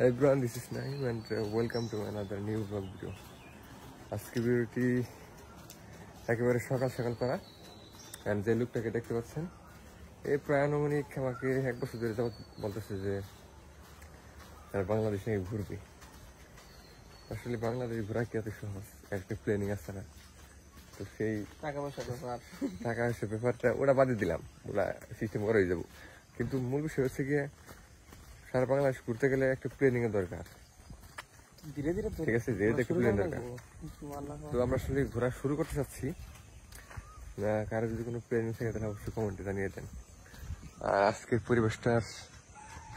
Hey everyone, this is Naim and welcome to another new vlog video. আজকে ভিডিওটি একেবারে সকাল সকাল করা, কারণ যে লোকটাকে দেখতে পাচ্ছেন এই প্রায় আনুমানিক আমাকে এক বছর ধরে যাবত বলতেছে যে বাংলাদেশ নিয়ে ঘুরবি। আসলে বাংলাদেশ ঘোরা কি এত সহজ? একটা প্ল্যানিং আছে না, তো সেই টাকা পয়সা ব্যাপারটা ওটা বাদে দিলাম, ওটা সিস্টেম করেই যাবো। কিন্তু মূল বিষয় হচ্ছে গিয়ে সারা বাংলাদেশ ঘুরতে গেলে একটা প্ল্যানিং এর দরকার, ঠিক আছে? যেহেতু একটা প্ল্যান দরকার, তো আমরা আসলে ঘোরা শুরু করতে চাচ্ছি। কারো যদি কোনো প্ল্যানিং থাকে তাহলে অবশ্যই কমেন্টে জানিয়ে দেন। আর আজকের পরিবেশটার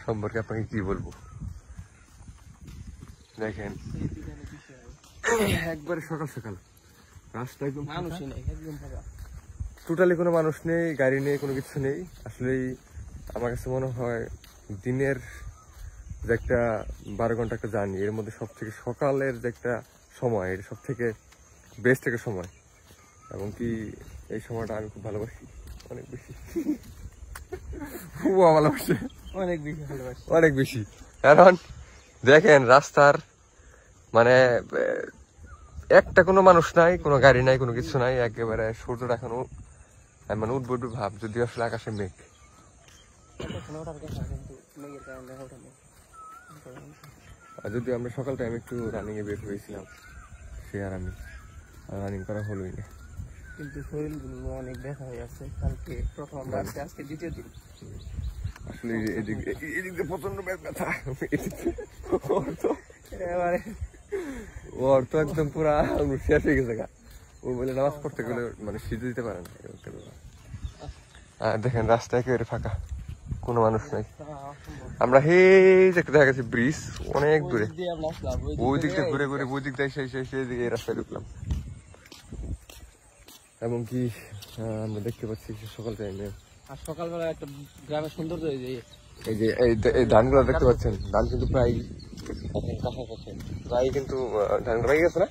সম্পর্কে আপনাকে কি বলবো, দেখেন একবারে সকাল সকাল রাস্তা একদম টোটালি কোনো মানুষ নেই, গাড়ি নেই, কোনো কিছু নেই। আসলেই আমার কাছে মনে হয় দিনের যে একটা 12 ঘন্টা একটা জার্নি, এর মধ্যে সব থেকে সকালের যে একটা সময়, এটা সব থেকে বেস্ট একটা সময়। এবং কি এই সময়টা আমি খুব ভালোবাসি, অনেক বেশি, খুব ভালোবাসি, অনেক বেশি। কারণ দেখেন রাস্তার মানে একটা কোনো মানুষ নাই, কোনো গাড়ি নাই, কোনো কিছু নাই, একেবারে সূর্যটা এখনো মানে উঠবো ভাব, যদি আসলে আকাশে মেঘ। যদি আমরা সকাল টাইম একটু রানিং এ বের হয়েছিলাম, সে আর আমি রানিং করা হলোই না, কিন্তু শরীরগুলো অনেক ব্যথা হয়ে আছে। কালকে প্রথম আজকে দ্বিতীয় দিন। আসলে এদিকে প্রচন্ড ব্যথা, ওর তো একদম পুরা শেষ হয়ে গেছে। ও বলে নামাজ পড়তে গেলে মানে সিজে দিতে পারে না। আর দেখেন রাস্তা একেবারে ফাঁকা, কোনো মানুষ নাই। আমরা দেখা গেছে ব্রিজ অনেক দূরে, ওই দিক দিয়ে ঘুরে ঘুরে ওই দিক দিয়ে সেই দিকে এই রাস্তায় ঢুকলাম। এবং কি আমরা দেখতে পাচ্ছি সকাল টাইমে, আর সকালবেলা একটা গ্রামের সৌন্দর্য, এই যে এই ধানগুলো দেখতে পাচ্ছেন, ধান কিন্তু প্রায় কিন্তু ধান পাই গেছে না,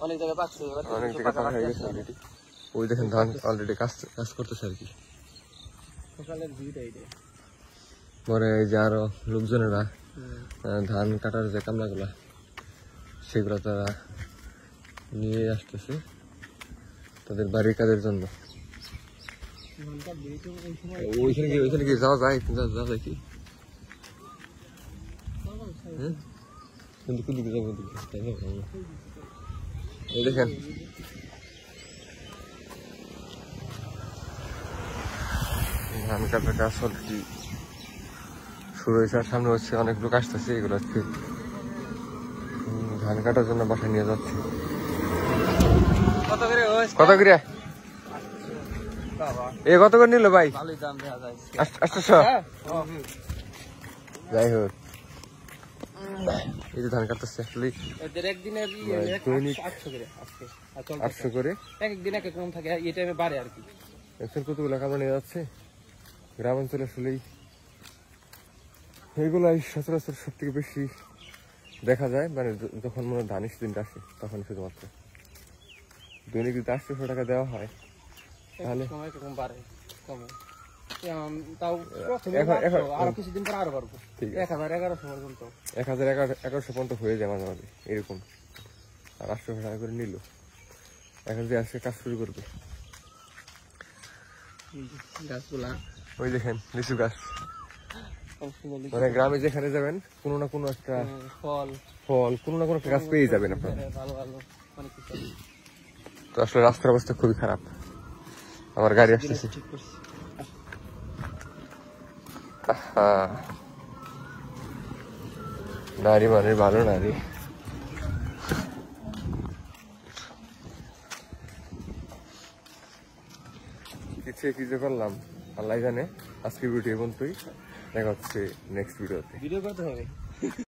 অনেক জায়গায় পাচ্ছে, অনেক জায়গায় পাকা হয়ে গেছে অলরেডি। ওই দেখেন ধান অলরেডি কাজ করতেছে আর কি। সকালের ভিড় পরে এই যে আরো লোকজনেরা ধান কাটার যে কামলাগুলা সেগুলো তারা নিয়ে আসতেছে তাদের বাড়ির কাজের জন্য। ওইখানে কি যাওয়া যায় কি? কিন্তু কোন দিকে যাবো? এই দেখেন ধান কাটার কাজ অলরেডি শুরু হয়েছে, আর সামনে হচ্ছে অনেক লোক আসতেছে, এগুলো হচ্ছে ধান কাটার জন্য বাসায় নিয়ে যাচ্ছে। কত করে কত করে নিল ভাই? 800। যাই হোক, এই যে ধান কাটতেছে আসলে দৈনিক 800 করে, একদিন এক রকম থাকে, এই টাইমে বাড়ে আর কি। এখন কতগুলো কামড় নিয়ে যাচ্ছে। গ্রাম অঞ্চলে আসলেই এগুলাই সচরাচর সব থেকে বেশি দেখা যায়, মানে যখন মনে হয় ধানের সিজনটা আসে তখন শুধুমাত্র। দৈনিক যদি 800 টাকা দেওয়া হয় তাহলে আরো কিছুদিন পর আরো পারবো, 1000-1100 পর্যন্ত, 1000-1100 পর্যন্ত হয়ে যায় মাঝে মাঝে এরকম। আর 800 টাকা করে নিল। এখন যে আজকে কাজ শুরু করবে, গাছগুলা ওই দেখেন লিচু গাছ, মানে গ্রামে যেখানে যাবেন কোনো না কোনো একটা ফল কোনো না কোনো একটা গাছ পেয়ে যাবেন আপনারা। তো আসলে রাস্তার অবস্থা খুবই খারাপ। আমার গাড়ি আসতেছে, নারী মানে ভালো নারী। কি যে করলাম আল্লাহ জানে। আজকে ভিডিও পর্যন্তই, দেখা হচ্ছে নেক্সট ভিডিওতে। ভিডিও করতে হবে।